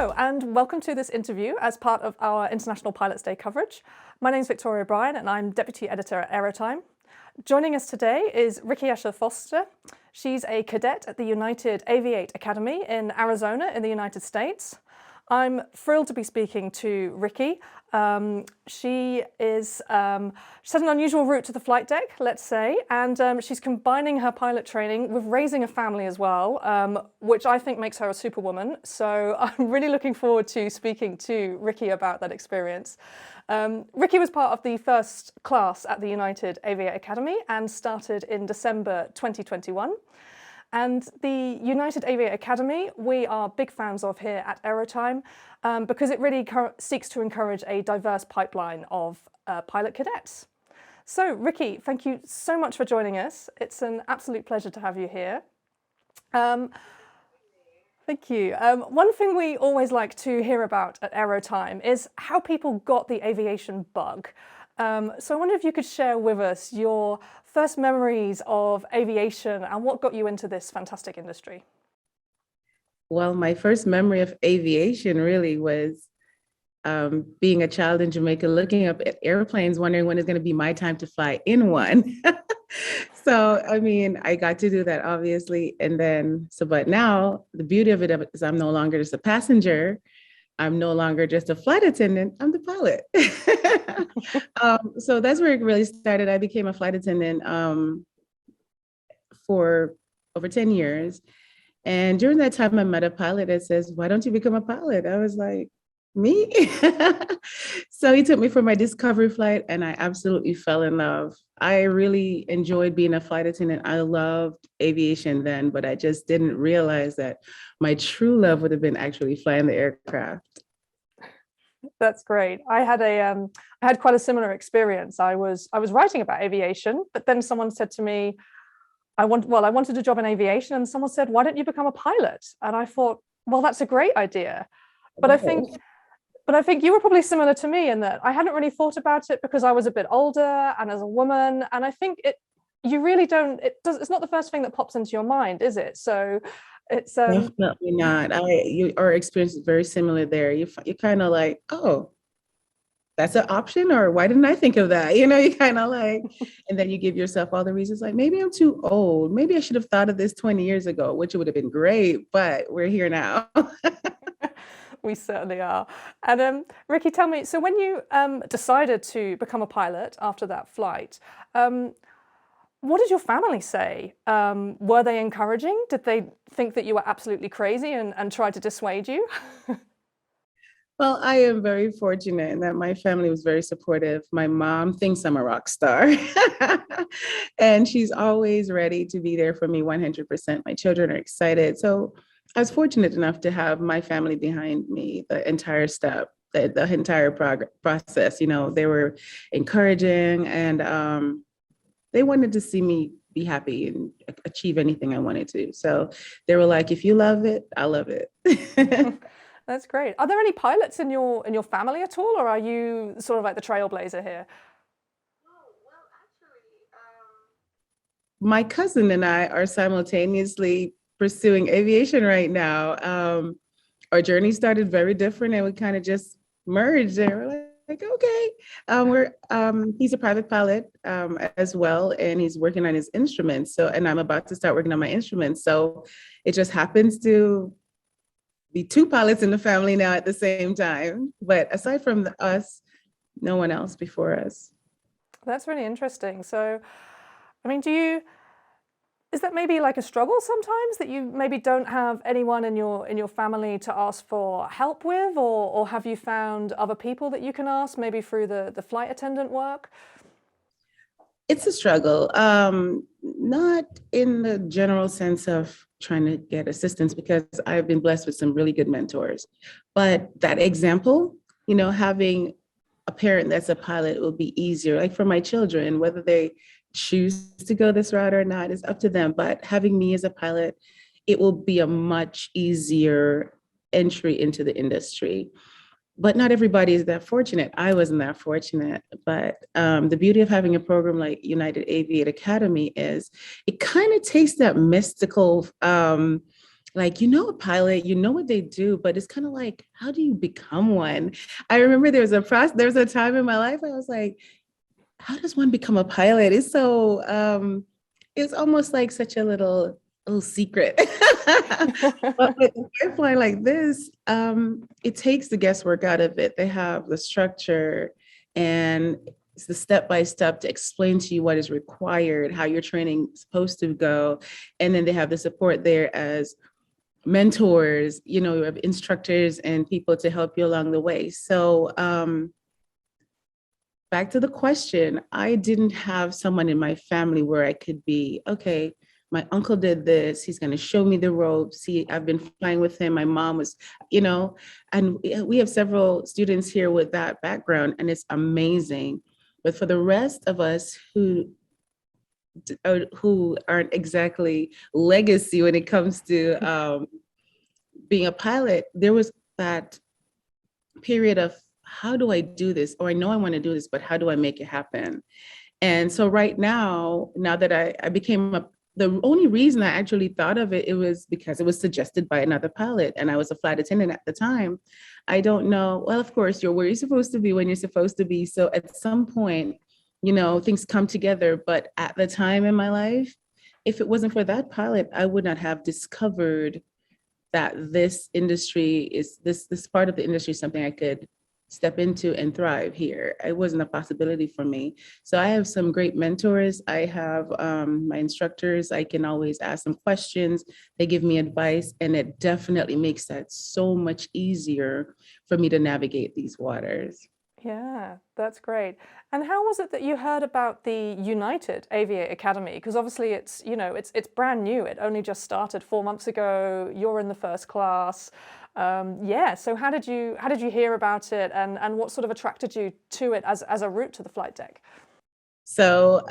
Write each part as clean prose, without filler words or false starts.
Hello and welcome to this interview as part of our International Pilots Day coverage. My name is Victoria O'Brien and I'm Deputy Editor at AeroTime. Joining us today is Rickiesha Foster. She's a cadet at the United Aviate Academy in Arizona in the United States. I'm thrilled to be speaking to Ricki. She has an unusual route to the flight deck, let's say, and she's combining her pilot training with raising a family as well, which I think makes her a superwoman. So I'm really looking forward to speaking to Ricki about that experience. Ricki was part of the first class at the United Aviate Academy and started in December 2021. And the United Aviate Academy, we are big fans of here at AeroTime because it really seeks to encourage a diverse pipeline of pilot cadets. So Ricki, thank you so much for joining us. It's an absolute pleasure to have you here. Thank you. One thing we always like to hear about at AeroTime is how people got the aviation bug. So I wonder if you could share with us your first memories of aviation and what got you into this fantastic industry. Well, my first memory of aviation really was being a child in Jamaica, looking up at airplanes, wondering when it's going to be my time to fly in one. So, I mean, I got to do that, obviously. And then, but now the beauty of it is I'm no longer just a passenger. I'm no longer just a flight attendant, I'm the pilot. So that's where it really started. I became a flight attendant for over 10 years. And during that time, I met a pilot that says, why don't you become a pilot? I was like, me? So he took me for my discovery flight and I absolutely fell in love. I really enjoyed being a flight attendant. I loved aviation then, but I just didn't realize that my true love would have been actually flying the aircraft. That's great. I had quite a similar experience. I was writing about aviation, but then someone said to me, I wanted a job in aviation, and someone said, why don't you become a pilot? And I thought, well, that's a great idea. But I think you were probably similar to me in that I hadn't really thought about it because I was a bit older and as a woman. And I think it's not the first thing that pops into your mind, is it? So it's definitely not. Our experience is very similar there. You're kind of like, oh, that's an option, or why didn't I think of that? You kind of like, and then you give yourself all the reasons like, maybe I'm too old. Maybe I should have thought of this 20 years ago, which would have been great, but we're here now. We certainly are. And Ricki, tell me, so when you decided to become a pilot after that flight, what did your family say? Were they encouraging? Did they think that you were absolutely crazy and try to dissuade you? Well, I am very fortunate in that my family was very supportive. My mom thinks I'm a rock star and she's always ready to be there for me 100%. My children are excited. So I was fortunate enough to have my family behind me, the entire step, the entire process. They were encouraging and they wanted to see me be happy and achieve anything I wanted to. So they were like, if you love it, I love it. That's great. Are there any pilots in your family at all, or are you sort of like the trailblazer here? Well, actually, my cousin and I are simultaneously pursuing aviation right now. Our journey started very different and we kind of just merged and we're like, okay. He's a private pilot as well, and he's working on his instruments. So, and I'm about to start working on my instruments. So it just happens to be two pilots in the family now at the same time. But aside from us, no one else before us. That's really interesting. So, I mean, is that maybe like a struggle sometimes that you maybe don't have anyone in your family to ask for help with, or have you found other people that you can ask maybe through the flight attendant work? It's a struggle, not in the general sense of trying to get assistance, because I've been blessed with some really good mentors. But that example, having a parent that's a pilot will be easier. Like for my children, whether they choose to go this route or not is up to them. But having me as a pilot, it will be a much easier entry into the industry. But not everybody is that fortunate. I wasn't that fortunate. But the beauty of having a program like United Aviate Academy is it kind of takes that mystical like, you know, a pilot, you know what they do, but it's kind of like, how do you become one? I remember there was a time in my life I was like, how does one become a pilot? It's so it's almost like such a little secret. But with a pipeline like this, it takes the guesswork out of it. They have the structure and it's the step by step to explain to you what is required, how your training is supposed to go. And then they have the support there as mentors, you know, you have instructors and people to help you along the way. So back to the question, I didn't have someone in my family where I could be, okay, my uncle did this. He's going to show me the ropes. I've been flying with him. My mom was, you know, and we have several students here with that background, and it's amazing. But for the rest of us who aren't exactly legacy when it comes to being a pilot, there was that period of how do I do this? Or I know I want to do this, but how do I make it happen? And so right now that I became the only reason I actually thought of it, it was because it was suggested by another pilot and I was a flight attendant at the time. I don't know. Well, of course, you're where you're supposed to be when you're supposed to be. So at some point, you know, things come together. But at the time in my life, if it wasn't for that pilot, I would not have discovered that this industry is this part of the industry is something I could step into and thrive here. It wasn't a possibility for me. So I have some great mentors. I have my instructors. I can always ask them questions. They give me advice, and it definitely makes that so much easier for me to navigate these waters. Yeah, that's great. And how was it that you heard about the United Aviate Academy? Because obviously it's, you know, it's brand new. It only just started 4 months ago. You're in the first class. Yeah, so how did you hear about it, and what sort of attracted you to it as a route to the flight deck? So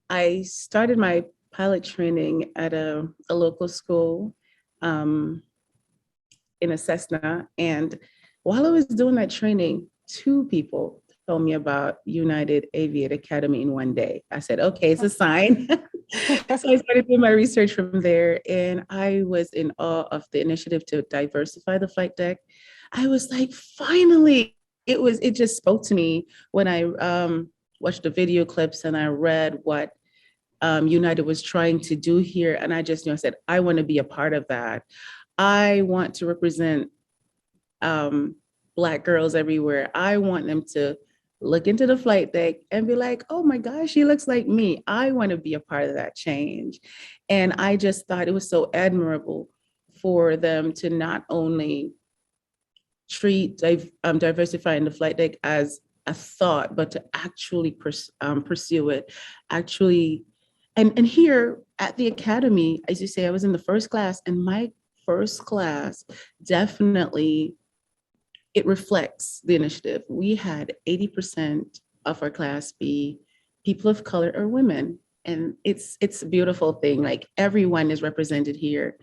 I started my pilot training at a local school in a Cessna. And while I was doing that training, two people told me about United Aviate Academy in one day. I said, okay, it's a sign. So I started doing my research from there, and I was in awe of the initiative to diversify the flight deck. I was like, finally, it just spoke to me when I watched the video clips and I read what United was trying to do here. And I just knew, I said, I want to be a part of that. I want to represent Black girls everywhere. I want them to look into the flight deck and be like, oh my gosh, she looks like me. I want to be a part of that change. And I just thought it was so admirable for them to not only treat diversifying the flight deck as a thought, but to actually pursue it. Actually, and here at the Academy, as you say, I was in the first class, and my first class definitely, it reflects the initiative. We had 80% of our class be people of color or women. And it's a beautiful thing. Like, everyone is represented here.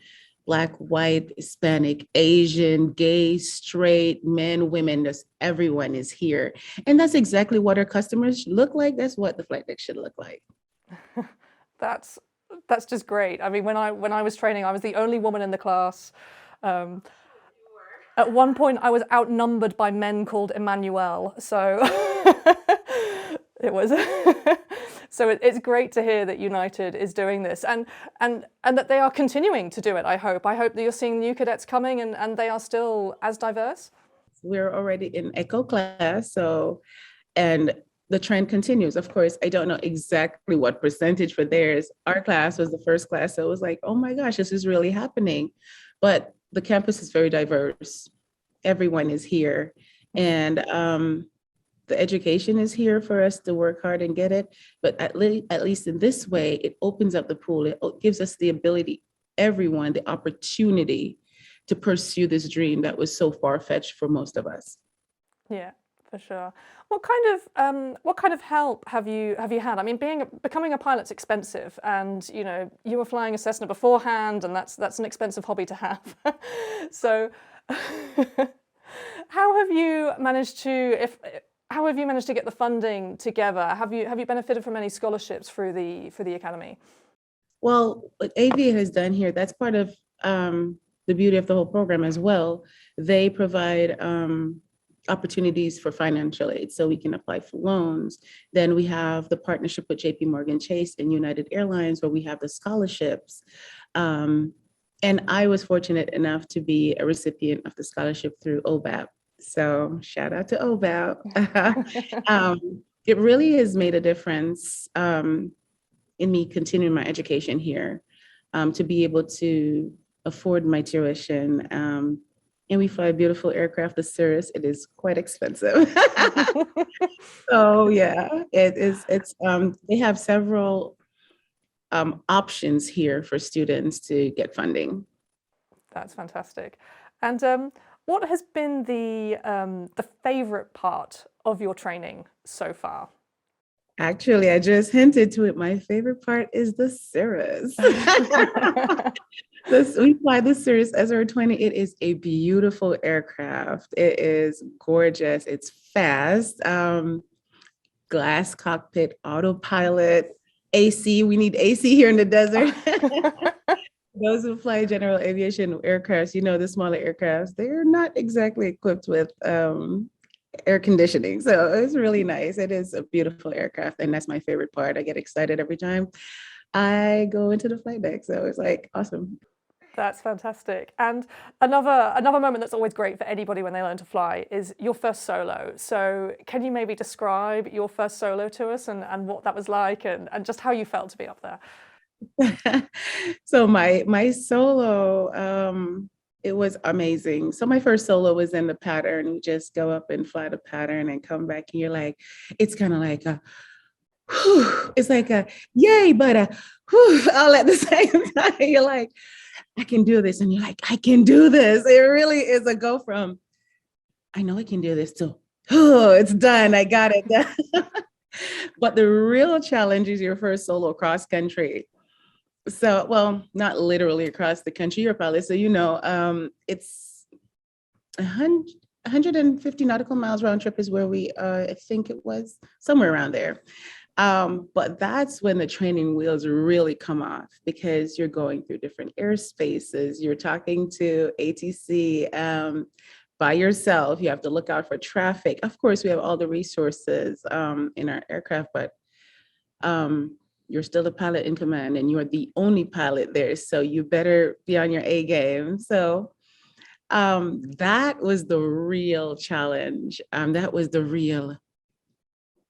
Black, white, Hispanic, Asian, gay, straight, men, women, just everyone is here. And that's exactly what our customers should look like. That's what the flight deck should look like. That's just great. I mean, when I was training, I was the only woman in the class. At one point, I was outnumbered by men called Emmanuel. So it was. So it's great to hear that United is doing this, and that they are continuing to do it. I hope that you're seeing new cadets coming, and they are still as diverse. We're already in Echo class, so, and the trend continues. Of course, I don't know exactly what percentage for theirs. Our class was the first class, so it was like, oh my gosh, this is really happening. But the campus is very diverse. Everyone is here, and the education is here for us to work hard and get it. But at least in this way, it opens up the pool. It gives us the ability, everyone, the opportunity to pursue this dream that was so far-fetched for most of us. Yeah, for sure. What kind of help have you had? I mean, becoming a pilot's expensive, and you know, you were flying a Cessna beforehand, and that's an expensive hobby to have. So how have you managed to get the funding together? Have you benefited from any scholarships through the academy? Well, what Aviate has done here, that's part of the beauty of the whole program as well. They provide opportunities for financial aid, so we can apply for loans. Then we have the partnership with JP Morgan Chase and United Airlines, where we have the scholarships. And I was fortunate enough to be a recipient of the scholarship through OBAP. So shout out to OBAP. It really has made a difference in me continuing my education here, to be able to afford my tuition. And we fly a beautiful aircraft, the Cirrus. It is quite expensive. So yeah, they have several options here for students to get funding. That's fantastic. And what has been the favorite part of your training so far? Actually, I just hinted to it. My favorite part is the Cirrus. We fly the Cirrus SR-20. It is a beautiful aircraft. It is gorgeous. It's fast. Glass cockpit, autopilot, AC. We need AC here in the desert. Those who fly general aviation aircrafts, the smaller aircrafts, they're not exactly equipped with air conditioning. So it's really nice. It is a beautiful aircraft. And that's my favorite part. I get excited every time I go into the flight deck. So it's like awesome. That's fantastic. And another moment that's always great for anybody when they learn to fly is your first solo. So can you maybe describe your first solo to us and what that was like and just how you felt to be up there? So my solo, it was amazing. So my first solo was in the pattern. We just go up and fly the pattern and come back, and you're like, it's kind of like a, whew, it's like a yay, but a whew, all at the same time. You're like, I can do this, and you're like, I can do this. It really is a go from, I know I can do this, to, oh, it's done. I got it done. But the real challenge is your first solo cross country. So, well, not literally across the country, you're a pilot. So, it's 150 nautical miles round trip is where we, I think it was somewhere around there. But that's when the training wheels really come off, because you're going through different airspaces. You're talking to ATC by yourself. You have to look out for traffic. Of course, we have all the resources in our aircraft, but you're still the pilot in command, and you're the only pilot there. So you better be on your A game. So that was the real challenge. That was the real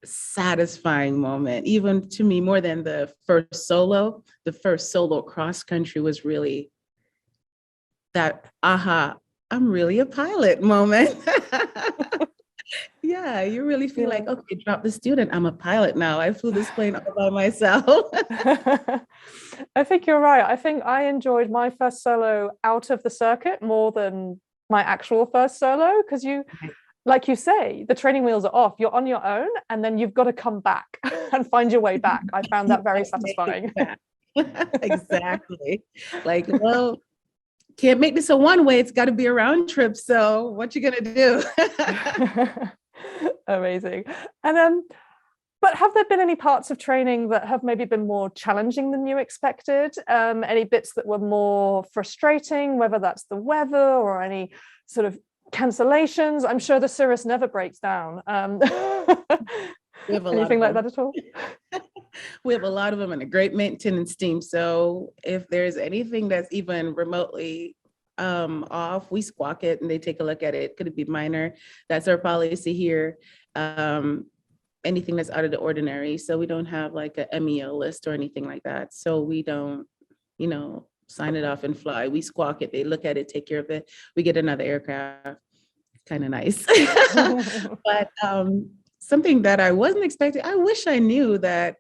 satisfying moment, even to me, more than the first solo. The first solo cross country was really that, aha, I'm really a pilot moment. Yeah, you really feel like, okay, drop the student. I'm a pilot now. I flew this plane all by myself. I think you're right. I think I enjoyed my first solo out of the circuit more than my actual first solo, because like you say, the training wheels are off. You're on your own, and then you've got to come back and find your way back. I found that very satisfying. Exactly. Like, well, can't make this a one way. It's got to be a round trip. So what you gonna do? Amazing. And but have there been any parts of training that have maybe been more challenging than you expected? Any bits that were more frustrating, whether that's the weather or any sort of cancellations? I'm sure the Cirrus never breaks down. We have anything like that at all? We have a lot of them and a great maintenance team. So if there's anything that's even remotely off, we squawk it and they take a look at it. Could it be minor? That's our policy here. Anything that's out of the ordinary. So we don't have like a MEO list or anything like that. So we don't, sign it off and fly. We squawk it. They look at it, take care of it. We get another aircraft. Kind of nice. But something that I wasn't expecting, I wish I knew that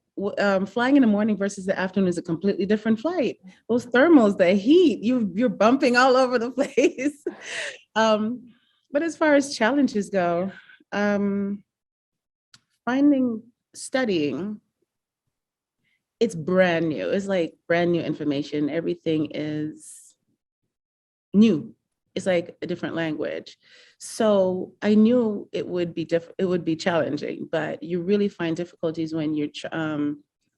flying in the morning versus the afternoon is a completely different flight. Those thermals, the heat, you're bumping all over the place. But as far as challenges go, studying, it's brand new. It's like brand new information. Everything is new. It's like a different language. So I knew it would be challenging, but you really find difficulties when you're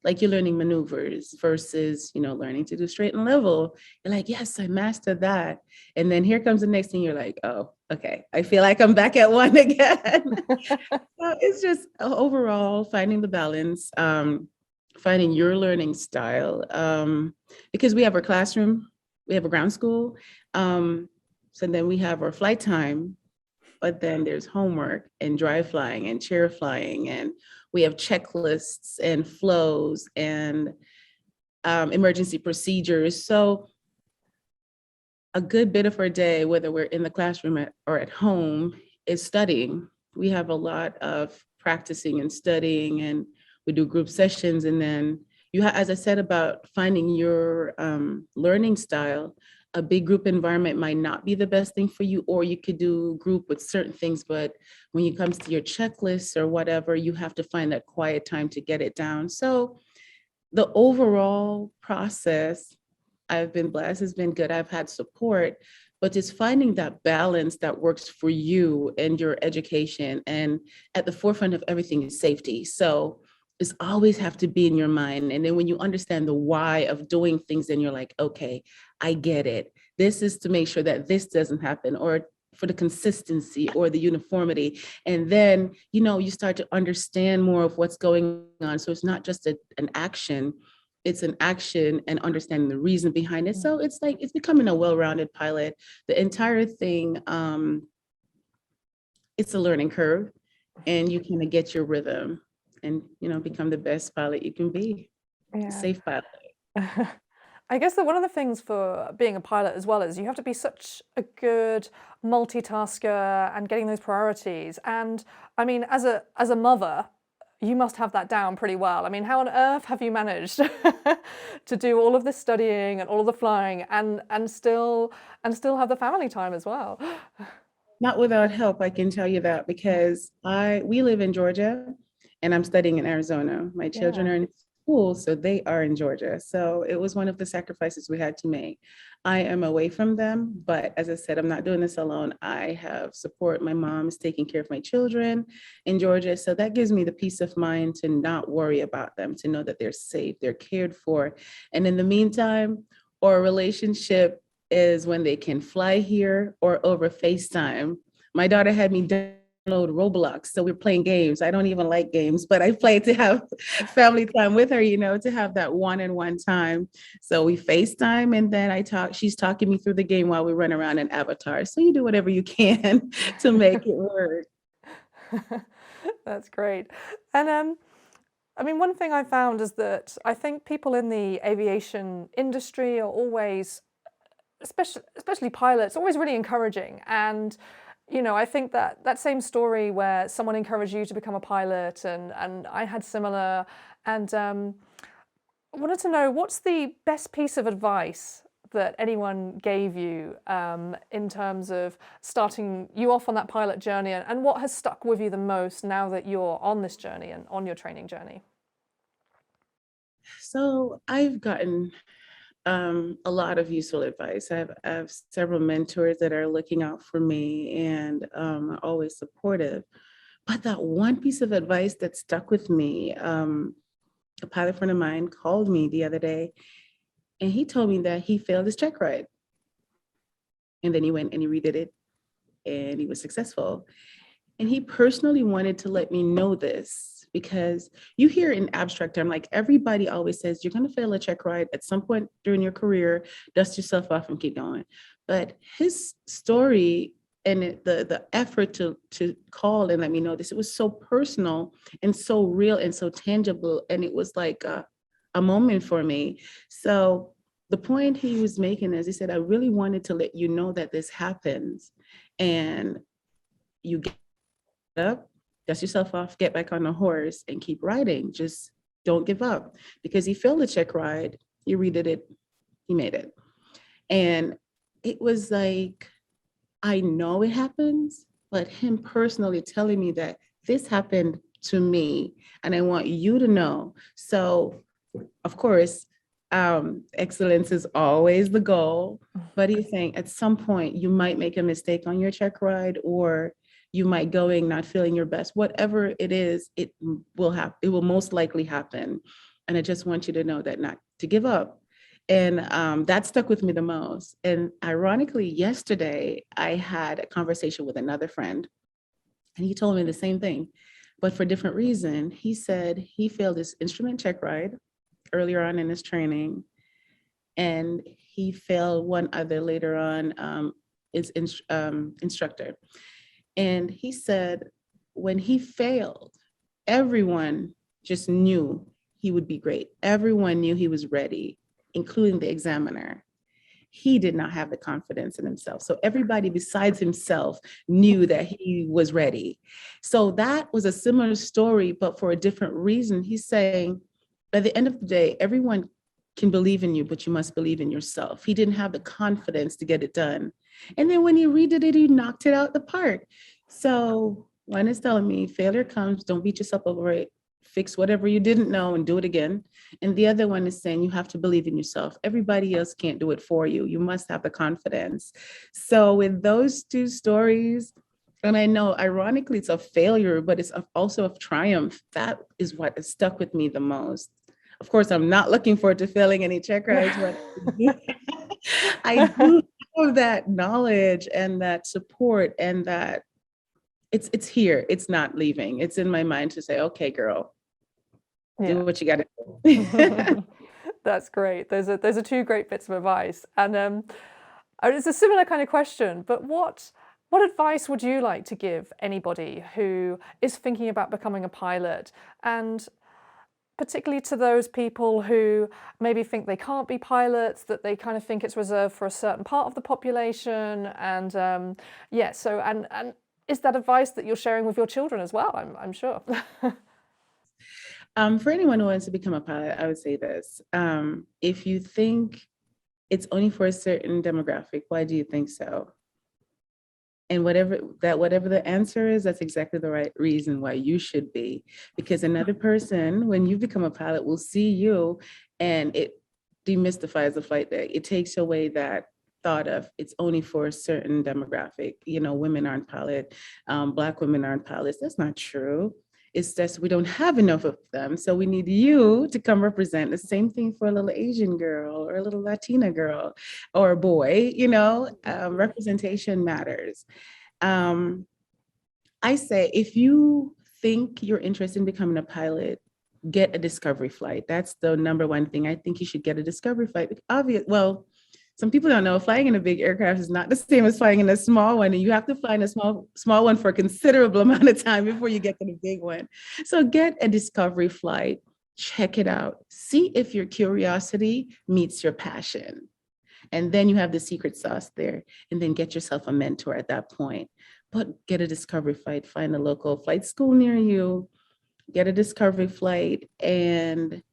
like you're learning maneuvers versus, learning to do straight and level. You're like, yes, I mastered that. And then here comes the next thing. You're like, oh, okay, I feel like I'm back at one again. So it's just overall finding the balance, finding your learning style. Because we have our classroom, we have a ground school. So then we have our flight time, but then there's homework and dry flying and chair flying, and we have checklists and flows and emergency procedures. So a good bit of our day, whether we're in the classroom or at home, is studying. We have a lot of practicing and studying, and we do group sessions. And then as I said about finding your learning style, a big group environment might not be the best thing for you, or you could do group with certain things, but when it comes to your checklists or whatever, you have to find that quiet time to get it down. So the overall process, I've been blessed, has been good. I've had support, but just finding that balance that works for you and your education. And at the forefront of everything is safety. So it's always have to be in your mind. And then when you understand the why of doing things, then you're like, okay, I get it. This is to make sure that this doesn't happen, or for the consistency or the uniformity. And then, you start to understand more of what's going on. So it's not just an action, it's an action and understanding the reason behind it. So it's like, it's becoming a well-rounded pilot. The entire thing, it's a learning curve, and you kind of get your rhythm and, become the best pilot you can be, a safe pilot. I guess that one of the things for being a pilot as well is you have to be such a good multitasker and getting those priorities. And I mean, as a mother, you must have that down pretty well. I mean, how on earth have you managed to do all of this studying and all of the flying and still have the family time as well? Not without help, I can tell you that, because we live in Georgia and I'm studying in Arizona. My children are in school, so they are in Georgia. So it was one of the sacrifices we had to make. I am away from them, but as I said, I'm not doing this alone. I have support. My mom is taking care of my children in Georgia. So that gives me the peace of mind to not worry about them, to know that they're safe, they're cared for. And in the meantime, our relationship is when they can fly here or over FaceTime. My daughter had me download Roblox, so we're playing games. I don't even like games, but I play to have family time with her, to have that one-on-one time. So we FaceTime, and then she's talking me through the game while we run around in avatars. So you do whatever you can to make it work. That's great. And I mean, one thing I found is that I think people in the aviation industry are always, especially pilots, always really encouraging. And I think that same story where someone encouraged you to become a pilot, and I had similar. And I wanted to know, what's the best piece of advice that anyone gave you in terms of starting you off on that pilot journey, and what has stuck with you the most now that you're on this journey and on your training journey? So I've gotten a lot of useful advice. I have several mentors that are looking out for me and are always supportive. But that one piece of advice that stuck with me, a pilot friend of mine called me the other day, and he told me that he failed his check ride. And then he went and he redid it, and he was successful. And he personally wanted to let me know this, because you hear in abstract term, like everybody always says, you're going to fail a check ride at some point during your career, dust yourself off and keep going. But his story and the effort to call and let me know this, it was so personal and so real and so tangible. And it was like a moment for me. So the point he was making is, he said, I really wanted to let you know that this happens, and you get up, dust yourself off, get back on the horse and keep riding. Just don't give up, because he failed the check ride, he redid it, he made it. And it was like, I know it happens, but him personally telling me that this happened to me and I want you to know. So of course, excellence is always the goal, but he's saying at some point you might make a mistake on your check ride, or you might going not feeling your best. Whatever it is, it will most likely happen. And I just want you to know that not to give up. And that stuck with me the most. And ironically, yesterday, I had a conversation with another friend, and he told me the same thing, but for a different reason. He said he failed his instrument check ride earlier on in his training, and he failed one other later on, his instructor. And he said when he failed, everyone just knew he would be great. Everyone knew he was ready, including the examiner. He did not have the confidence in himself. So everybody besides himself knew that he was ready. So that was a similar story, but for a different reason. He's saying, at the end of the day, everyone can believe in you, but you must believe in yourself. He didn't have the confidence to get it done. And then when he redid it, he knocked it out the park. So one is telling me failure comes, don't beat yourself over it, fix whatever you didn't know and do it again. And the other one is saying you have to believe in yourself. Everybody else can't do it for you. You must have the confidence. So with those two stories, and I know ironically it's a failure, but it's also of triumph. That is what has stuck with me the most. Of course, I'm not looking forward to failing any check rides, but I do have that knowledge and that support, and that it's here. It's not leaving. It's in my mind to say, okay, girl, do what you got to do. That's great. Those are two great bits of advice. And it's a similar kind of question, but what advice would you like to give anybody who is thinking about becoming a pilot, and particularly to those people who maybe think they can't be pilots, that they kind of think it's reserved for a certain part of the population? And and is that advice that you're sharing with your children as well? I'm sure. For anyone who wants to become a pilot, I would say this. If you think it's only for a certain demographic, why do you think so? And whatever the answer is, that's exactly the right reason why you should be. Because another person, when you become a pilot, will see you, and it demystifies the flight deck. It takes away that thought of it's only for a certain demographic. You know, women aren't pilot, Black women aren't pilots. That's not true. It's just we don't have enough of them. So we need you to come represent. The same thing for a little Asian girl or a little Latina girl or a boy, representation matters. I say, if you think you're interested in becoming a pilot, get a discovery flight. That's the number one thing. I think you should get a discovery flight. Well, some people don't know flying in a big aircraft is not the same as flying in a small one. And you have to fly in a small one for a considerable amount of time before you get to the big one. So get a discovery flight, check it out. See if your curiosity meets your passion. And then you have the secret sauce there. And then get yourself a mentor at that point. But get a discovery flight, find a local flight school near you, get a discovery flight, and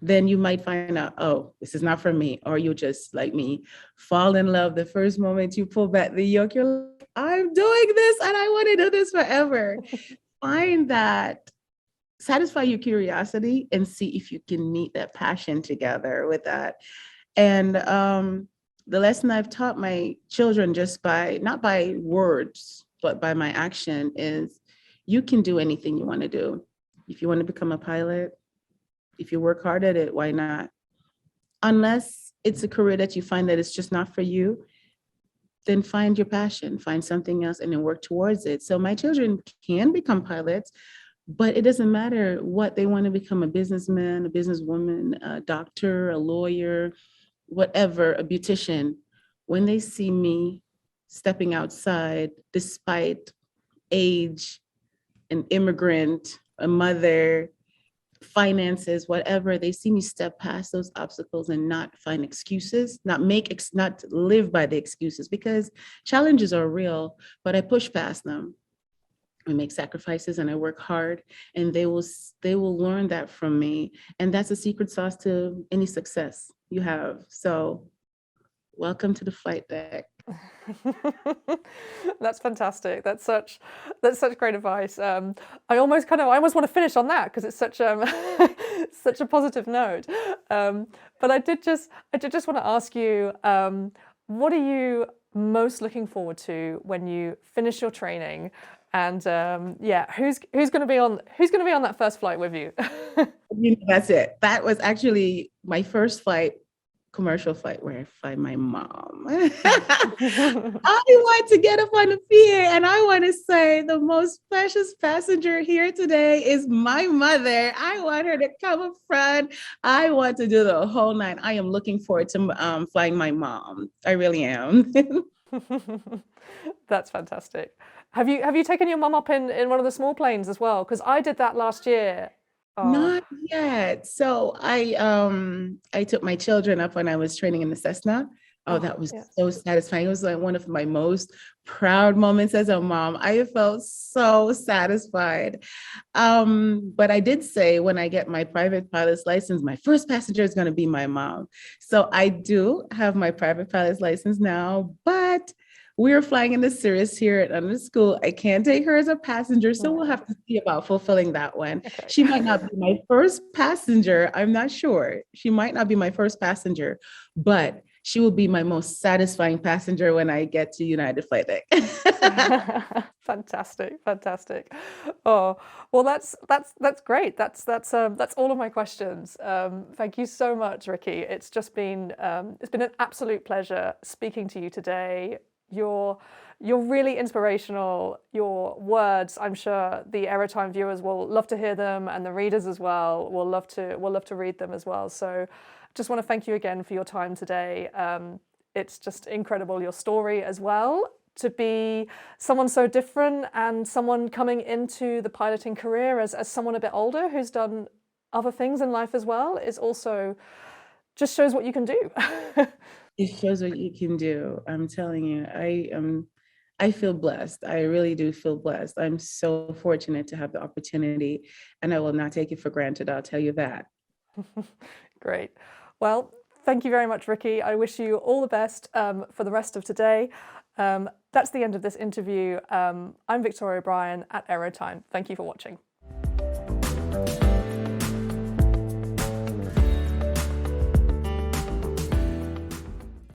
then you might find out, oh, this is not for me. Or you'll just, like me, fall in love the first moment you pull back the yoke. You're like, I'm doing this and I want to do this forever. Find that, satisfy your curiosity, and see if you can meet that passion together with that. And the lesson I've taught my children, just not by words, but by my action, is you can do anything you want to do. If you want to become a pilot, if you work hard at it, why not? Unless it's a career that you find that it's just not for you, then find your passion, find something else, and then work towards it. So my children can become pilots, but it doesn't matter what they want to become: a businessman, a businesswoman, a doctor, a lawyer, whatever, a beautician. When they see me stepping outside, despite age, an immigrant, a mother, finances, whatever, they see me step past those obstacles and not find excuses, not live by the excuses, because challenges are real, but I push past them. I make sacrifices and I work hard, and they will learn that from me. And that's a secret sauce to any success you have. So welcome to the flight deck. That's fantastic. That's such great advice. I almost want to finish on that because it's such such a positive note. But I did just want to ask you, what are you most looking forward to when you finish your training? And yeah, who's going to be on that first flight with you? That's it. That was actually my first flight, commercial flight, where I fly my mom. I want to get up on the PA, and I want to say the most precious passenger here today is my mother. I want her to come up front. I want to do the whole nine. I am looking forward to flying my mom. I really am. That's fantastic. Have you taken your mum up in one of the small planes as well? Because I did that last year. Oh. Not yet. So I took my children up when I was training in the Cessna. Oh, that was so satisfying. It was like one of my most proud moments as a mom. I felt so satisfied. But I did say when I get my private pilot's license, my first passenger is going to be my mom. So I do have my private pilot's license now, but we're flying in the Cirrus here at under school. I can't take her as a passenger, so we'll have to see about fulfilling that one. Okay. She might not be my first passenger. I'm not sure. She might not be my first passenger, but she will be my most satisfying passenger when I get to United Flight Deck. Fantastic. Oh, well, that's great. That's all of my questions. Thank you so much, Ricki. It's been an absolute pleasure speaking to you today. You're really inspirational. Your words, I'm sure the AeroTime viewers will love to hear them, and the readers as well will love to read them as well. So just want to thank you again for your time today. It's just incredible, your story as well, to be someone so different and someone coming into the piloting career as someone a bit older who's done other things in life as well, is also just shows what you can do. It shows what you can do. I'm telling you, I feel blessed. I really do feel blessed. I'm so fortunate to have the opportunity, and I will not take it for granted. I'll tell you that. Great. Well, thank you very much, Ricki. I wish you all the best for the rest of today. That's the end of this interview. I'm Victoria O'Brien at AeroTime. Thank you for watching.